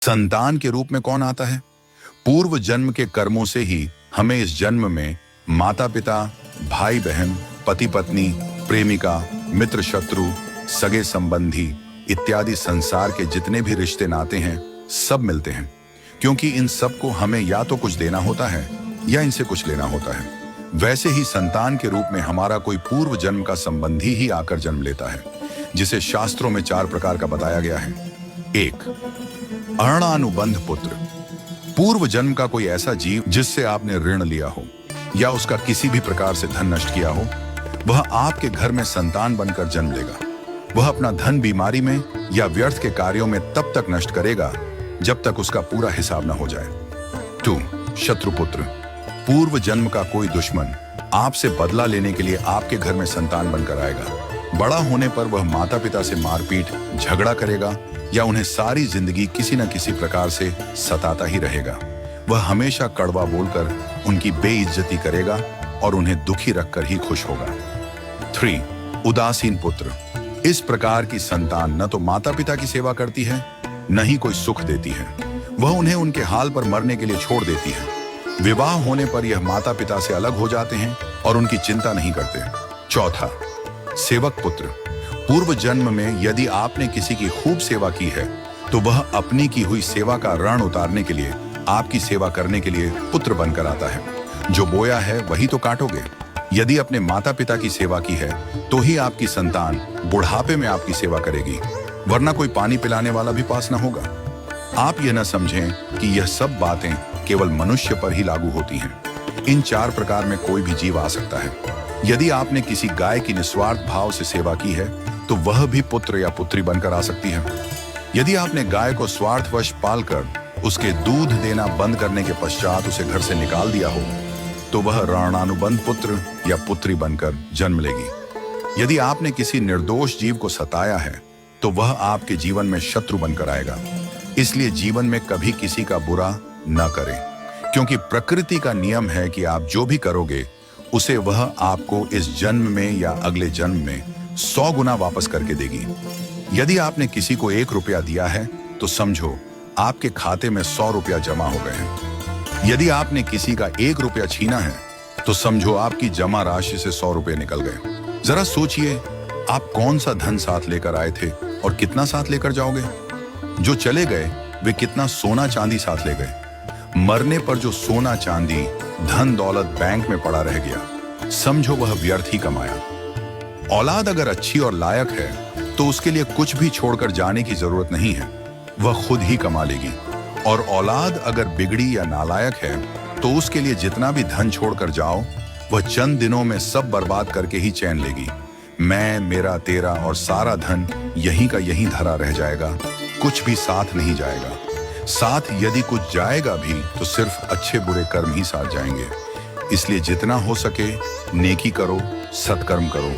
संतान के रूप में कौन आता है? पूर्व जन्म के कर्मों से ही हमें इस जन्म में माता पिता, भाई बहन, पति पत्नी, प्रेमिका, मित्र शत्रु, सगे संबंधी इत्यादि संसार के जितने भी रिश्ते नाते हैं सब मिलते हैं, क्योंकि इन सब को हमें या तो कुछ देना होता है या इनसे कुछ लेना होता है। वैसे ही संतान के रूप में हमारा कोई पूर्व जन्म का संबंधी ही आकर जन्म लेता है, जिसे शास्त्रों में 4 प्रकार का बताया गया है। 1. अणानुबंध पुत्र। पूर्व जन्म का कोई ऐसा जीव जिससे आपने ऋण लिया हो या उसका किसी भी प्रकार से धन नष्ट किया हो, वह आपके घर में संतान बनकर जन्म लेगा। वह अपना धन बीमारी में या व्यर्थ के कार्यों में तब तक नष्ट करेगा जब तक उसका पूरा हिसाब न हो जाए। 2. शत्रुपुत्र। पूर्व जन्म का कोई दुश्मन आपसे बदला लेने के लिए आपके घर में संतान बनकर आएगा। बड़ा होने पर वह माता पिता से मारपीट, झगड़ा करेगा या उन्हें सारी जिंदगी किसी न किसी प्रकार से सताता ही रहेगा। वह हमेशा कड़वा बोलकर उनकी बेइज्जती करेगा और उन्हें दुखी रखकर ही खुश होगा। 3. उदासीन पुत्र। इस प्रकार की संतान न तो माता पिता की सेवा करती है, न ही कोई सुख देती है। वह उन्हें उनके हाल पर मरने के लिए छोड़ देती है। विवाह होने पर यह माता पिता से अलग हो जाते हैं और उनकी चिंता नहीं करते। 4. सेवक पुत्र। पूर्व जन्म में यदि आपने किसी की खूब सेवा की है तो वह अपनी की हुई सेवा का ऋण उतारने के लिए आपकी सेवा करने के लिए पुत्र बनकर आता है। जो बोया है वही तो काटोगे। यदि अपने माता पिता की सेवा की है तो ही आपकी संतान बुढ़ापे में आपकी सेवा करेगी, वरना कोई पानी पिलाने वाला भी पास न होगा। आप यह न समझें कि यह सब बातें केवल मनुष्य पर ही लागू होती हैं। इन 4 प्रकार में कोई भी जीव आ सकता है। यदि आपने किसी गाय की निस्वार्थ भाव से सेवा की है तो वह भी पुत्र या पुत्री बनकर आ सकती है। यदि आपने गाय को स्वार्थवश पालकर उसके दूध देना बंद करने के पश्चात उसे घर से निकाल दिया हो तो वह ऋणानुबंध पुत्र या पुत्री बनकर जन्म लेगी। यदि आपने किसी निर्दोष जीव को सताया है तो वह आपके जीवन में शत्रु बनकर आएगा। इसलिए जीवन में कभी किसी का बुरा न करें, क्योंकि प्रकृति का नियम है कि आप जो भी करोगे उसे वह आपको इस जन्म में या अगले जन्म में 100 गुना वापस करके देगी। यदि आपने किसी को 1 रुपया दिया है तो समझो आपके खाते में 100 रुपया जमा हो गए हैं। यदि आपने किसी का 1 रुपया छीना है तो समझो आपकी जमा राशि से 100 रुपये निकल गए। जरा सोचिए, आप कौन सा धन साथ लेकर आए थे और कितना साथ लेकर जाओगे? जो चले गए वे कितना सोना चांदी साथ ले गए। मरने पर जो सोना चांदी धन दौलत बैंक में पड़ा रह गया, समझो वह व्यर्थ ही कमाया। औलाद अगर अच्छी और लायक है तो उसके लिए कुछ भी छोड़कर जाने की जरूरत नहीं है, वह खुद ही कमा लेगी। और औलाद अगर बिगड़ी या नालायक है तो उसके लिए जितना भी धन छोड़कर जाओ वह चंद दिनों में सब बर्बाद करके ही चैन लेगी। मैं, मेरा, तेरा और सारा धन यहीं का यहीं धरा रह जाएगा, कुछ भी साथ नहीं जाएगा। साथ यदि कुछ जाएगा भी तो सिर्फ अच्छे बुरे कर्म ही साथ जाएंगे। इसलिए जितना हो सके नेकी करो, सत्कर्म करो।